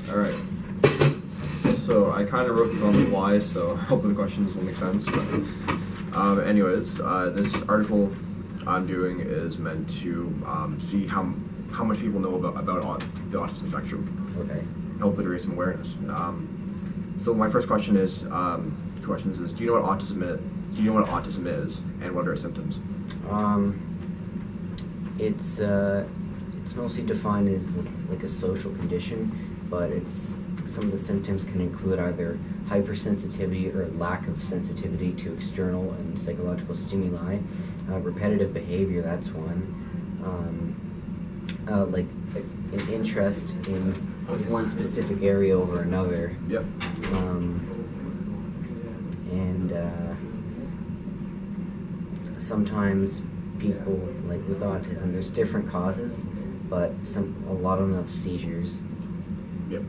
All right. So I kind of wrote this on the fly, so hopefully the questions will make sense. But anyways, this article I'm doing is meant to see how much people know about the autism spectrum. Okay. And hopefully to raise some awareness. So my first question is, do you know what autism is? Do you know what autism is, and what are its symptoms? It's mostly defined as like a social condition, but some of the symptoms can include either hypersensitivity or lack of sensitivity to external and psychological stimuli, repetitive behavior, that's one, like an interest in one specific area over another. Yep. And sometimes people, like with autism, there's different causes, but a lot of them have seizures. Yep.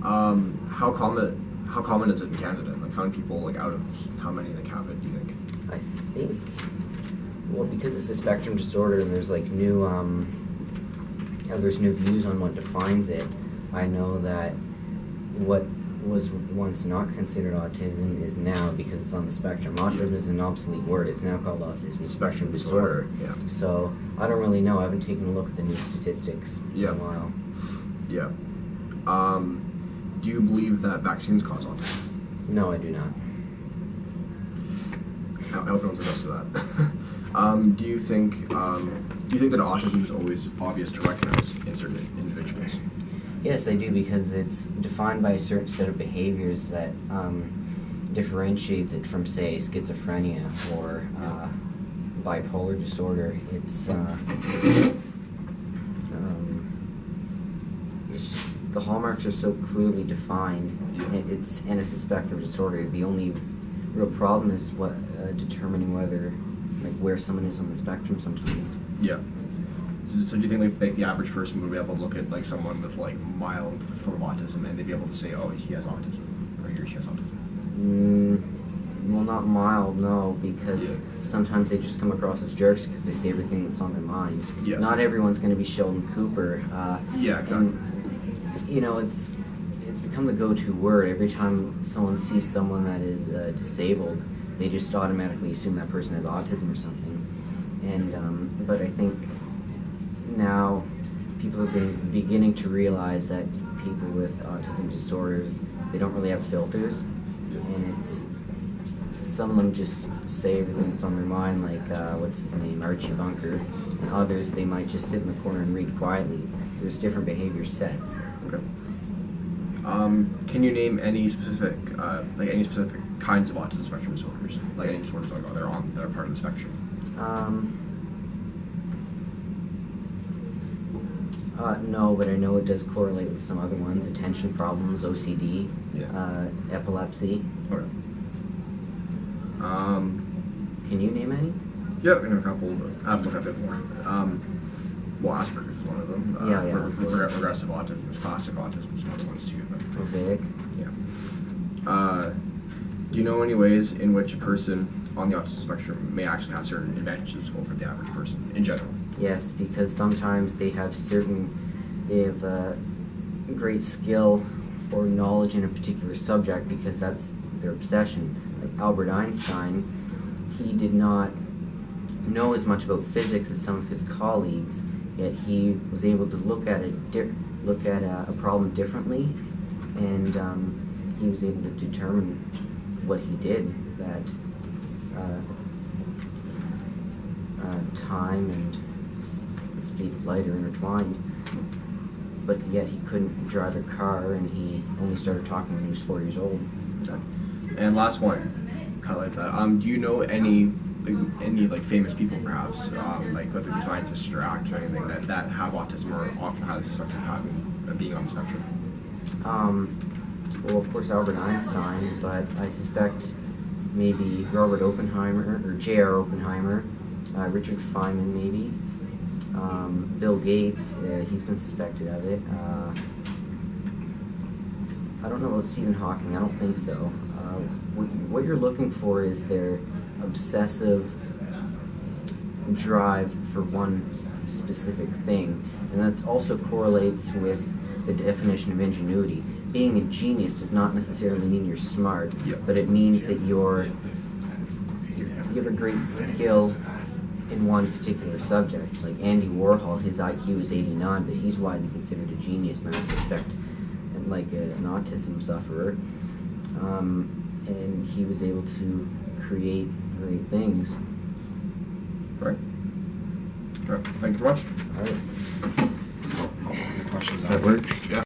How common is it in Canada? Like how many people, like out of how many that have it, do you think? I think, well, because it's a spectrum disorder and there's like new views on what defines it. I know that what was once not considered autism is now, because it's on the spectrum. Autism is an obsolete word. It's now called autism spectrum disorder. Yeah. So I don't really know. I haven't taken a look at the new statistics in a while. Yeah. Do you believe that vaccines cause autism? No, I do not. I hope no one's addressed to that. Do you think that autism is always obvious to recognize in certain individuals? Yes, I do, because it's defined by a certain set of behaviors that differentiates it from, say, schizophrenia or bipolar disorder. It's the hallmarks are so clearly defined, and it's a spectrum disorder. The only real problem is determining where someone is on the spectrum sometimes. Yeah. So do you think like the average person would be able to look at like someone with like mild form of autism and they'd be able to say, oh, he has autism, or he or she has autism? Well, not mild, no, because sometimes they just come across as jerks because they say everything that's on their mind. Yes. Not everyone's going to be Sheldon Cooper. Yeah, exactly. And, it's become the go-to word. Every time someone sees someone that is disabled, they just automatically assume that person has autism or something. And but I think now people are beginning to realize that people with autism disorders, they don't really have filters, and some of them just say everything that's on their mind, like what's his name, Archie Bunker, and others they might just sit in the corner and read quietly. There's different behavior sets. Okay. Can you name any specific kinds of autism spectrum disorders, like any disorders that are part of the spectrum? No, but I know it does correlate with some other ones: attention problems, OCD, epilepsy. Okay. Can you name any? Yeah, I know a couple, but I have to look up a bit more. Well, Asperger's is one of them. Regressive autism is classic autism is one of the ones too. But Mosaic. Yeah. Do you know any ways in which a person on the autism spectrum may actually have certain advantages over the average person in general? Yes, because sometimes they have great skill or knowledge in a particular subject because that's their obsession. Like Albert Einstein, he did not know as much about physics as some of his colleagues, yet he was able to look at a problem differently, and he was able to determine what he did, that time and the speed of light are intertwined, but yet he couldn't drive a car, and he only started talking when he was 4 years old. Okay. And last one, kind of like that. Do you know any famous people perhaps, whether they be scientists or actors or anything that have autism or often highly suspected of being on the spectrum? Well, of course, Albert Einstein, but I suspect maybe Robert Oppenheimer or J.R. Oppenheimer, Richard Feynman maybe, Bill Gates, he's been suspected of it. I don't know about Stephen Hawking, I don't think so. What you're looking for is their obsessive drive for one specific thing. And that also correlates with the definition of ingenuity. Being a genius does not necessarily mean you're smart, but it means that you have a great skill in one particular subject. Like Andy Warhol, his IQ is 89, but he's widely considered a genius, and I suspect like an autism sufferer. And he was able to create great things. Right. All right. Thank you very much. All right. Questions? Does that work? Yeah.